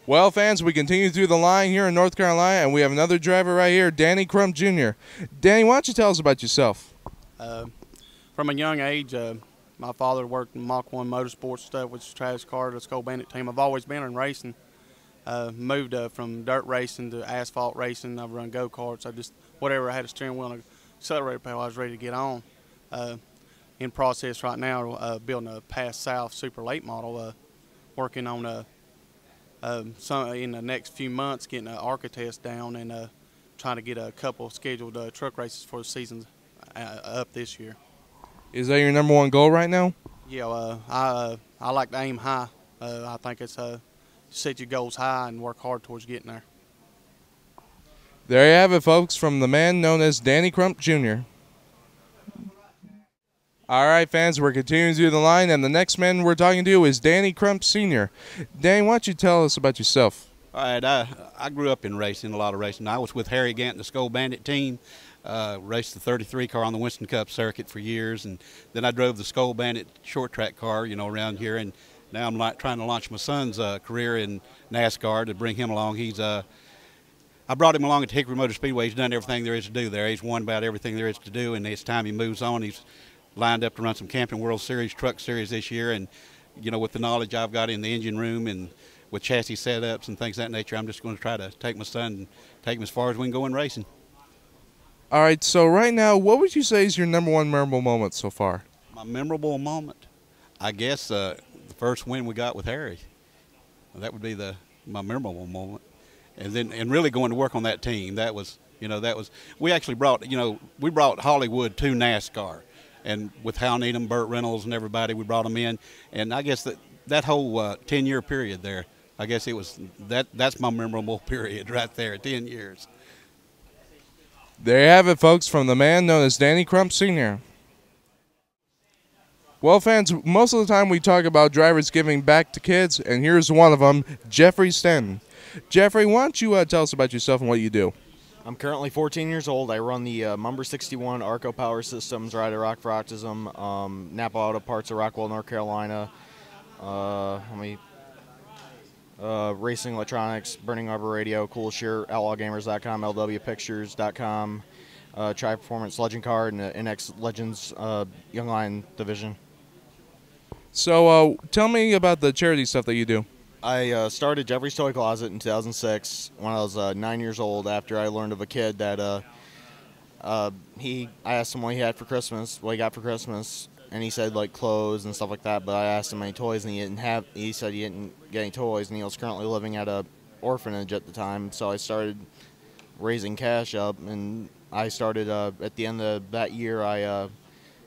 Well, fans, we continue through the line here in North Carolina, and we have another driver right here, Danny Crump Jr. Danny, why don't you tell us about yourself? From a young age, my father worked in Mach 1 motorsports stuff, which is Travis Carter, the SKOAL Bandit team. I've always been in racing. Moved from dirt racing to asphalt racing. I've run go-karts. Whatever I had a steering wheel and accelerator pedal, I was ready to get on. In process right now, building a Pass South super late model, working on some in the next few months, getting an ARCA test down and trying to get a couple scheduled truck races for the season up this year. Is that your number one goal right now? Yeah, I like to aim high. I think it's set your goals high and work hard towards getting there. There you have it, folks, from the man known as Danny Crump Jr. All right, fans, we're continuing through the line, and the next man we're talking to is Danny Crump Sr. Danny, why don't you tell us about yourself? All right, I grew up in racing, a lot of racing. I was with Harry Gant, the SKOAL Bandit team, raced the 33 car on the Winston Cup circuit for years, and then I drove the SKOAL Bandit short track car, you know, around here, and now I'm trying to launch my son's career in NASCAR to bring him along. I brought him along at Hickory Motor Speedway. He's done everything there is to do there. He's won about everything there is to do, and it's time he moves on. He's lined up to run some Camping World Series, Truck Series this year, and, you know, with the knowledge I've got in the engine room and with chassis setups and things of that nature, I'm just going to try to take my son and take him as far as we can go in racing. All right, so right now, what would you say is your number one memorable moment so far? My memorable moment? I guess the first win we got with Harry. That would be my memorable moment. And really going to work on that team, that was, we actually brought, we brought Hollywood to NASCAR. And with Hal Needham, Burt Reynolds, and everybody, we brought them in. And I guess that whole 10-year period there, I guess it was that's my memorable period right there, 10 years. There you have it, folks, from the man known as Danny Crump Sr. Well, fans, most of the time we talk about drivers giving back to kids, and here's one of them, Jeffery Stanton. Jeffrey, why don't you tell us about yourself and what you do? I'm currently 14 years old. I run the Mumber 61 Arco Power Systems, ride at Rock for Autism, Napa Auto Parts of Rockwell, North Carolina. Racing Electronics, Burning Arbor Radio, Cool Shirt, OutlawGamers.com, LWPictures.com, Tri Performance Legend Card, and the NX Legends Young Lion division. So tell me about the charity stuff that you do. I started Jeffery's Toy Closet in 2006 when I was 9 years old, after I learned of a kid that I asked him what he had for Christmas, what he got for Christmas, and he said like clothes and stuff like that, but I asked him any toys and he said he didn't get any toys, and he was currently living at a orphanage at the time. So I started raising cash up, and I started at the end of that year I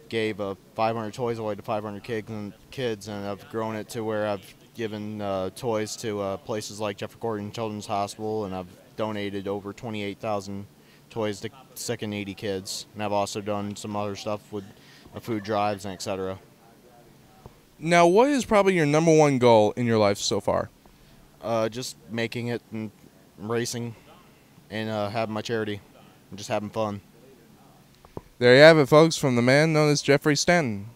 gave 500 toys away to 500 kids, and I've grown it to where I've given toys to places like Jeffery Gordon Children's Hospital, and I've donated over 28,000 toys to sick and needy kids. And I've also done some other stuff with food drives and etc. Now, what is probably your number one goal in your life so far? Just making it and racing and having my charity and just having fun. There you have it, folks, from the man known as Jeffery Stanton.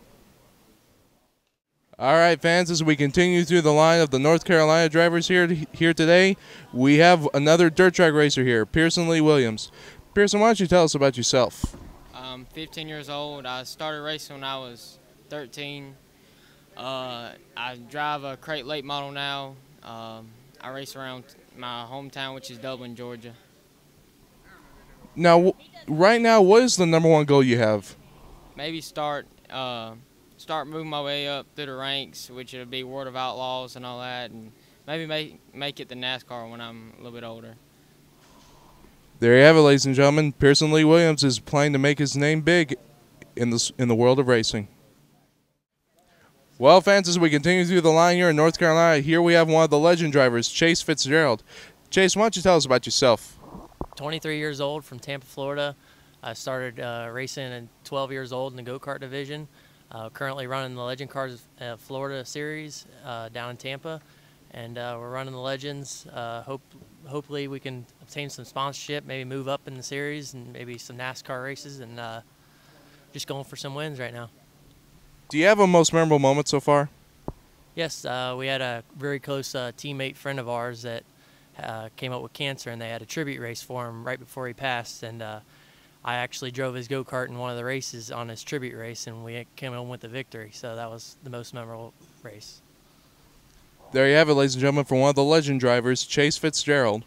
All right, fans, as we continue through the line of the North Carolina drivers here today, we have another dirt track racer here, Pearson Lee Williams. Pearson, why don't you tell us about yourself? I'm 15 years old. I started racing when I was 13. I drive a crate late model now. I race around my hometown, which is Dublin, Georgia. Now, right now, what is the number one goal you have? Maybe start moving my way up through the ranks, which would be World of Outlaws and all that, and maybe make it to NASCAR when I'm a little bit older. There you have it, ladies and gentlemen. Pearson Lee Williams is planning to make his name big in the world of racing. Well, fans, as we continue through the line here in North Carolina, here we have one of the legend drivers, Chase Fitzgerald. Chase, why don't you tell us about yourself? 23 years old, from Tampa, Florida. I started racing at 12 years old in the go-kart division. Currently running the Legend Cars Florida Series down in Tampa, and we're running the Legends. Hopefully we can obtain some sponsorship, maybe move up in the series, and maybe some NASCAR races, and just going for some wins right now. Do you have a most memorable moment so far? Yes, we had a very close teammate friend of ours that came up with cancer, and they had a tribute race for him right before he passed. And I actually drove his go-kart in one of the races on his tribute race, and we came home with the victory. So that was the most memorable race. There you have it, ladies and gentlemen, from one of the legend drivers, Chase Fitzgerald.